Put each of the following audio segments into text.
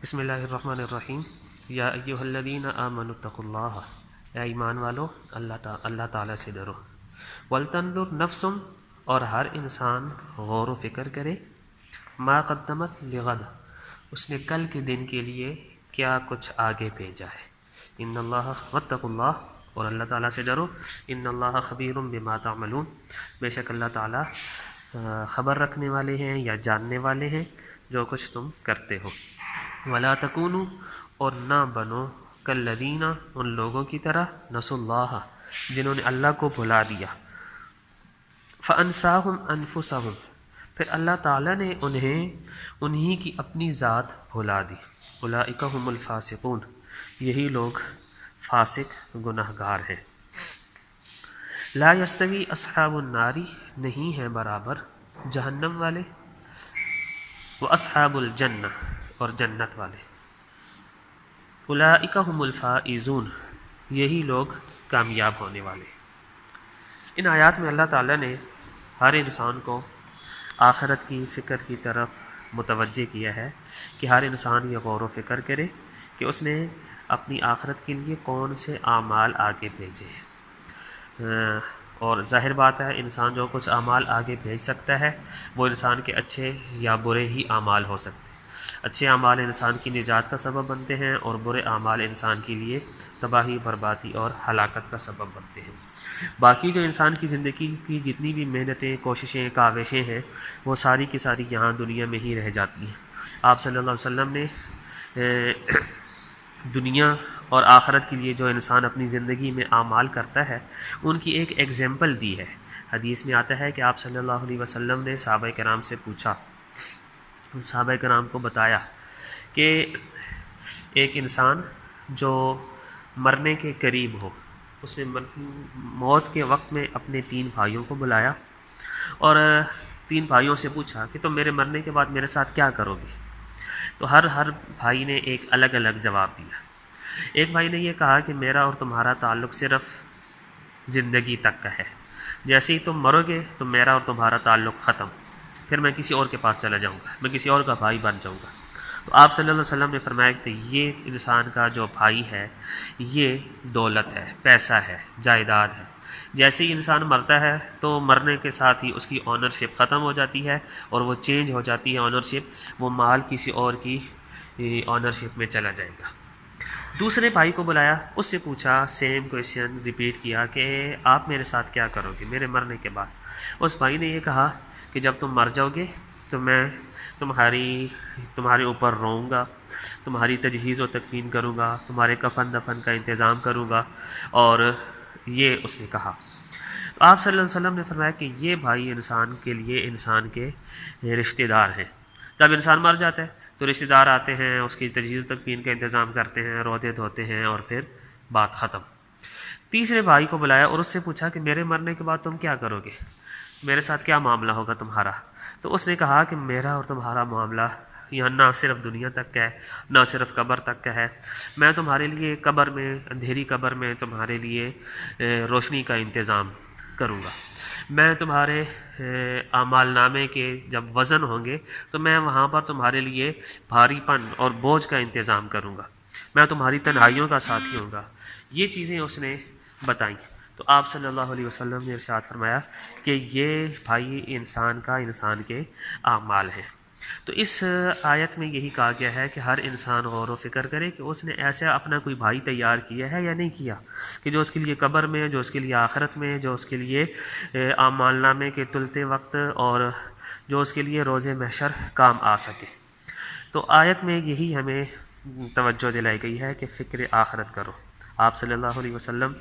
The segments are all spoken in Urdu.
بسم اللہ الرحمن الرحیم یا ایہا الذین آمنوا اتقوا اللہ، اے ایمان والو اللہ تعالیٰ سے ڈرو۔ ولتنظر نفس، اور ہر انسان غور و فکر کرے، ما قدمت لغد، اس نے کل کے دن کے لیے کیا کچھ آگے بھیجا ہے۔ ان اللہ واتقوا اللہ، اور اللہ تعالیٰ سے ڈرو، ان اللہ خبیر بما تعملون، بے شک اللہ تعالیٰ خبر رکھنے والے ہیں یا جاننے والے ہیں جو کچھ تم کرتے ہو۔ ولا تکونوا، اور نہ بنو کالذین، ان لوگوں کی طرح، نسوا اللہ، جنہوں نے اللہ کو بھلا دیا، فانساہم انفسہم، پھر اللہ تعالیٰ نے انہی کی اپنی ذات بھلا دی۔ اولئک ھم الفاسقون، یہی لوگ فاسق گناہگار ہیں۔ لا یستوی اصحاب النار، نہیں ہیں برابر جہنم والے، واصحاب الجنہ، اور جنت والے۔ اولئک ھم الفائزون، یہی لوگ کامیاب ہونے والے۔ ان آیات میں اللہ تعالیٰ نے ہر انسان کو آخرت کی فکر کی طرف متوجہ کیا ہے کہ ہر انسان یہ غور و فکر کرے کہ اس نے اپنی آخرت کے لیے کون سے اعمال آگے بھیجے ہیں۔ اور ظاہر بات ہے، انسان جو کچھ اعمال آگے بھیج سکتا ہے وہ انسان کے اچھے یا برے ہی اعمال ہو سکتے ہیں۔ اچھے اعمال انسان کی نجات کا سبب بنتے ہیں، اور برے اعمال انسان کے لیے تباہی، بربادی اور ہلاکت کا سبب بنتے ہیں۔ باقی جو انسان کی زندگی کی جتنی بھی محنتیں، کوششیں، کاوشیں ہیں، وہ ساری کی ساری یہاں دنیا میں ہی رہ جاتی ہیں۔ آپ صلی اللہ علیہ وسلم نے دنیا اور آخرت کے لیے جو انسان اپنی زندگی میں اعمال کرتا ہے ان کی ایک ایگزامپل دی ہے۔ حدیث میں آتا ہے کہ آپ صلی اللہ علیہ وسلم نے صحابہ کرام سے پوچھا، صحابہ کرام کو بتایا کہ ایک انسان جو مرنے کے قریب ہو، اس نے موت کے وقت میں اپنے 3 بھائیوں کو بلایا اور 3 بھائیوں سے پوچھا کہ تم میرے مرنے کے بعد میرے ساتھ کیا کرو گے؟ تو ہر بھائی نے ایک الگ الگ جواب دیا۔ ایک بھائی نے یہ کہا کہ میرا اور تمہارا تعلق صرف زندگی تک کا ہے، جیسے ہی تم مرو گے تو میرا اور تمہارا تعلق ختم، پھر میں کسی اور کے پاس چلا جاؤں گا، میں کسی اور کا بھائی بن جاؤں گا۔ تو آپ صلی اللہ علیہ وسلم نے فرمایا کہ یہ انسان کا جو بھائی ہے یہ دولت ہے، پیسہ ہے، جائیداد ہے۔ جیسے ہی انسان مرتا ہے تو مرنے کے ساتھ ہی اس کی آنرشپ ختم ہو جاتی ہے اور وہ چینج ہو جاتی ہے آنرشپ، وہ مال کسی اور کی آنرشپ میں چلا جائے گا۔ دوسرے بھائی کو بلایا، اس سے پوچھا، سیم کویشچن ریپیٹ کیا کہ آپ میرے ساتھ کیا کرو گے میرے مرنے کے بعد؟ اس بھائی نے یہ کہا کہ جب تم مر جاؤ گے تو میں تمہارے اوپر روؤں گا، تمہاری تجہیز و تکفین کروں گا، تمہارے کفن دفن کا انتظام کروں گا، اور یہ اس نے کہا۔ تو آپ صلی اللہ علیہ وسلم نے فرمایا کہ یہ بھائی انسان کے لیے انسان کے رشتہ دار ہیں۔ جب انسان مر جاتا ہے تو رشتہ دار آتے ہیں، اس کی تجہیز و تکفین کا انتظام کرتے ہیں، روتے دھوتے ہیں، اور پھر بات ختم۔ تیسرے بھائی کو بلایا اور اس سے پوچھا کہ میرے مرنے کے بعد تم کیا کرو گے، میرے ساتھ کیا معاملہ ہوگا تمہارا؟ تو اس نے کہا کہ میرا اور تمہارا معاملہ یہاں نہ صرف دنیا تک کا ہے، نہ صرف قبر تک کا ہے، میں تمہارے لیے قبر میں، اندھیری قبر میں تمہارے لیے روشنی کا انتظام کروں گا۔ میں تمہارے اعمال نامے کے جب وزن ہوں گے تو میں وہاں پر تمہارے لیے بھاری پن اور بوجھ کا انتظام کروں گا، میں تمہاری تنہائیوں کا ساتھی ہوں گا۔ یہ چیزیں اس نے بتائیں۔ تو آپ صلی اللہ علیہ وسلم نے ارشاد فرمایا کہ یہ بھائی انسان کے اعمال ہیں۔ تو اس آیت میں یہی کہا گیا ہے کہ ہر انسان غور و فکر کرے کہ اس نے ایسا اپنا کوئی بھائی تیار کیا ہے یا نہیں کیا، کہ جو اس کے لیے قبر میں، جو اس کے لیے آخرت میں، جو اس کے لیے اعمال نامے کے تلتے وقت، اور جو اس کے لیے روز محشر کام آ سکے۔ تو آیت میں یہی ہمیں توجہ دلائی گئی ہے کہ فکر آخرت کرو۔ آپ صلی اللہ علیہ وسلم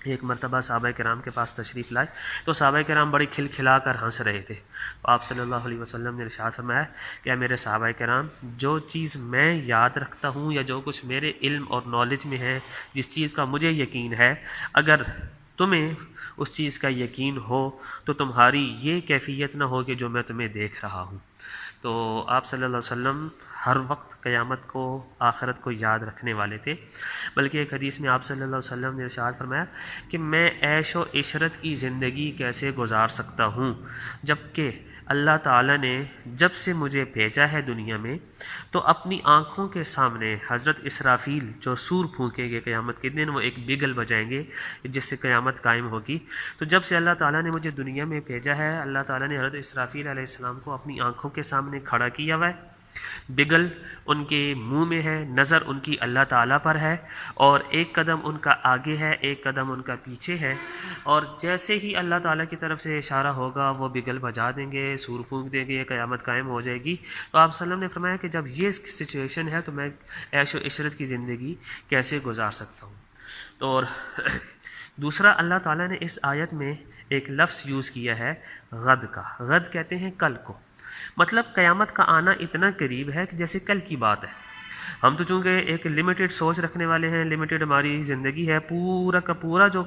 ایک مرتبہ صحابہ کرام کے پاس تشریف لائے تو صحابہ کرام بڑی کھلکھلا کر ہنس رہے تھے۔ تو آپ صلی اللہ علیہ وسلم نے ارشاد فرمایا کہ میرے صحابہ کرام، جو چیز میں یاد رکھتا ہوں یا جو کچھ میرے علم اور نالج میں ہے، جس چیز کا مجھے یقین ہے، اگر تمہیں اس چیز کا یقین ہو تو تمہاری یہ کیفیت نہ ہو کہ جو میں تمہیں دیکھ رہا ہوں۔ تو آپ صلی اللہ علیہ وسلم ہر وقت قیامت کو، آخرت کو یاد رکھنے والے تھے، بلکہ ایک حدیث میں آپ صلی اللہ علیہ وسلم نے ارشاد فرمایا کہ میں عیش و عشرت کی زندگی کیسے گزار سکتا ہوں جب کہ اللہ تعالیٰ نے جب سے مجھے بھیجا ہے دنیا میں تو اپنی آنکھوں کے سامنے حضرت اسرافیل جو سور پھونکیں گے قیامت کے دن، وہ ایک بگل بجائیں گے جس سے قیامت قائم ہوگی، تو جب سے اللہ تعالیٰ نے مجھے دنیا میں بھیجا ہے اللہ تعالیٰ نے حضرت اسرافیل علیہ السلام کو اپنی آنکھوں کے سامنے کھڑا کیا ہوا ہے، بگل ان کے منہ میں ہے، نظر ان کی اللہ تعالیٰ پر ہے، اور ایک قدم ان کا آگے ہے، ایک قدم ان کا پیچھے ہے، اور جیسے ہی اللہ تعالیٰ کی طرف سے اشارہ ہوگا وہ بگل بجا دیں گے، سور پھونک دیں گے، قیامت قائم ہو جائے گی۔ تو آپ صلی اللہ علیہ وسلم نے فرمایا کہ جب یہ سچویشن ہے تو میں عیش و عشرت کی زندگی کیسے گزار سکتا ہوں۔ تو اور دوسرا، اللہ تعالیٰ نے اس آیت میں ایک لفظ یوز کیا ہے غد کا، غد کہتے ہیں کل کو، مطلب قیامت کا آنا اتنا قریب ہے کہ جیسے کل کی بات ہے۔ ہم تو چونکہ ایک لمیٹڈ سوچ رکھنے والے ہیں، لمیٹڈ ہماری زندگی ہے، پورا کا پورا جو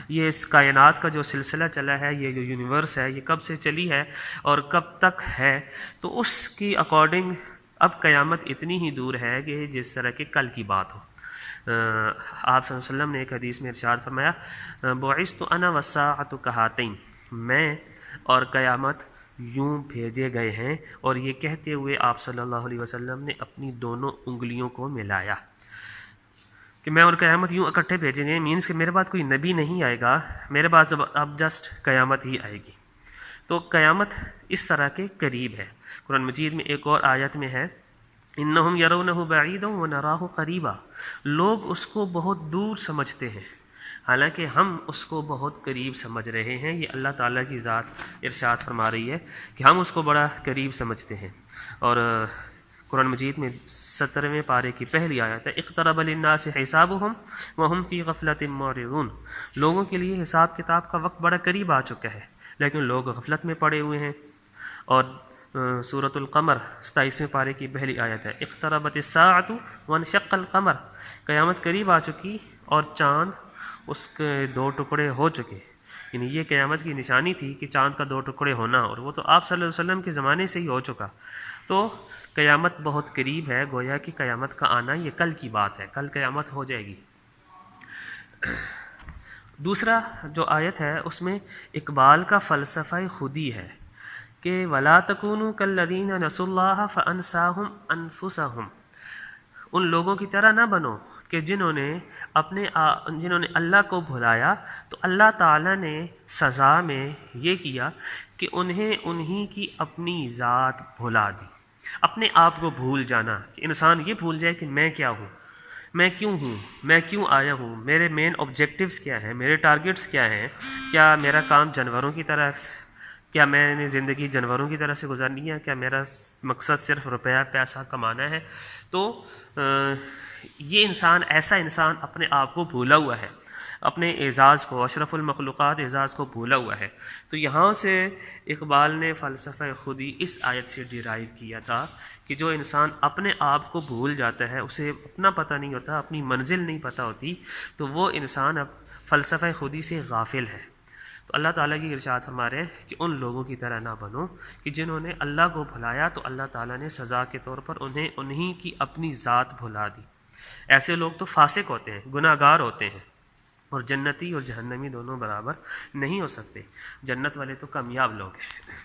یہ اس کائنات کا جو سلسلہ چلا ہے، یہ جو یونیورس ہے، یہ کب سے چلی ہے اور کب تک ہے، تو اس کی اکارڈنگ اب قیامت اتنی ہی دور ہے کہ جس طرح کہ کل کی بات ہو۔ آپ صلی اللہ علیہ وسلم نے ایک حدیث میں ارشاد فرمایا بعثت انا والساعۃ کہاتین، میں اور قیامت یوں بھیجے گئے ہیں، اور یہ کہتے ہوئے آپ صلی اللہ علیہ وسلم نے اپنی دونوں انگلیوں کو ملایا کہ میں اور قیامت یوں اکٹھے بھیجیں گے، مینس کہ میرے بعد کوئی نبی نہیں آئے گا، میرے بعد اب جسٹ قیامت ہی آئے گی۔ تو قیامت اس طرح کے قریب ہے۔ قرآن مجید میں ایک اور آیت میں ہے انہم یرونہ بعیدا ونراہ قریبا، لوگ اس کو بہت دور سمجھتے ہیں حالانکہ ہم اس کو بہت قریب سمجھ رہے ہیں۔ یہ اللہ تعالیٰ کی ذات ارشاد فرما رہی ہے کہ ہم اس کو بڑا قریب سمجھتے ہیں۔ اور قرآن مجید میں 17ویں پارے کی پہلی آیت ہے اقترب للناس حسابهم وهم فی غفلۃ معرضون، لوگوں کے لیے حساب کتاب کا وقت بڑا قریب آ چکا ہے لیکن لوگ غفلت میں پڑے ہوئے ہیں۔ اور سورۃ القمر 27ویں پارے کی پہلی آیت ہے اقتربت الساعۃ وانشق القمر، قیامت قریب آ چکی اور چاند اس کے 2 ٹکڑے ہو چکے، یعنی یہ قیامت کی نشانی تھی کہ چاند کا 2 ٹکڑے ہونا، اور وہ تو آپ صلی اللہ علیہ وسلم کے زمانے سے ہی ہو چکا۔ تو قیامت بہت قریب ہے، گویا کہ قیامت کا آنا یہ کل کی بات ہے، کل قیامت ہو جائے گی۔ دوسرا جو آیت ہے اس میں اقبال کا فلسفہ خودی ہے کہ وَلَا تَكُونُوا كَالَّذِينَ نَسُوا اللَّهَ فَأَنسَاهُمْ أَنفُسَهُمْ، ان لوگوں کی طرح نہ بنو کہ جنہوں نے اللہ کو بھلایا تو اللہ تعالیٰ نے سزا میں یہ کیا کہ انہیں کی اپنی ذات بھلا دی۔ اپنے آپ کو بھول جانا، کہ انسان یہ بھول جائے کہ میں کیا ہوں، میں کیوں ہوں، میں کیوں آیا ہوں، میرے مین آبجیکٹیوز کیا ہیں، میرے ٹارگٹس کیا ہیں، کیا میرا کام جانوروں کی طرح، کیا میں نے زندگی جانوروں کی طرح سے گزارنی ہے، کیا میرا مقصد صرف روپیہ پیسہ کمانا ہے۔ تو یہ ایسا انسان اپنے آپ کو بھولا ہوا ہے، اپنے اعزاز کو، اشرف المخلوقات اعزاز کو بھولا ہوا ہے۔ تو یہاں سے اقبال نے فلسفہ خودی اس آیت سے ڈیرائیو کیا تھا کہ جو انسان اپنے آپ کو بھول جاتا ہے، اسے اپنا پتہ نہیں ہوتا، اپنی منزل نہیں پتہ ہوتی، تو وہ انسان اب فلسفہ خودی سے غافل ہے۔ تو اللہ تعالیٰ کی ارشاد فرما رہے ہیں کہ ان لوگوں کی طرح نہ بنو کہ جنہوں نے اللہ کو بھلایا تو اللہ تعالیٰ نے سزا کے طور پر انہیں کی اپنی ذات بھلا دی۔ ایسے لوگ تو فاسق ہوتے ہیں، گناہ گار ہوتے ہیں، اور جنتی اور جہنمی دونوں برابر نہیں ہو سکتے۔ جنت والے تو کامیاب لوگ ہیں۔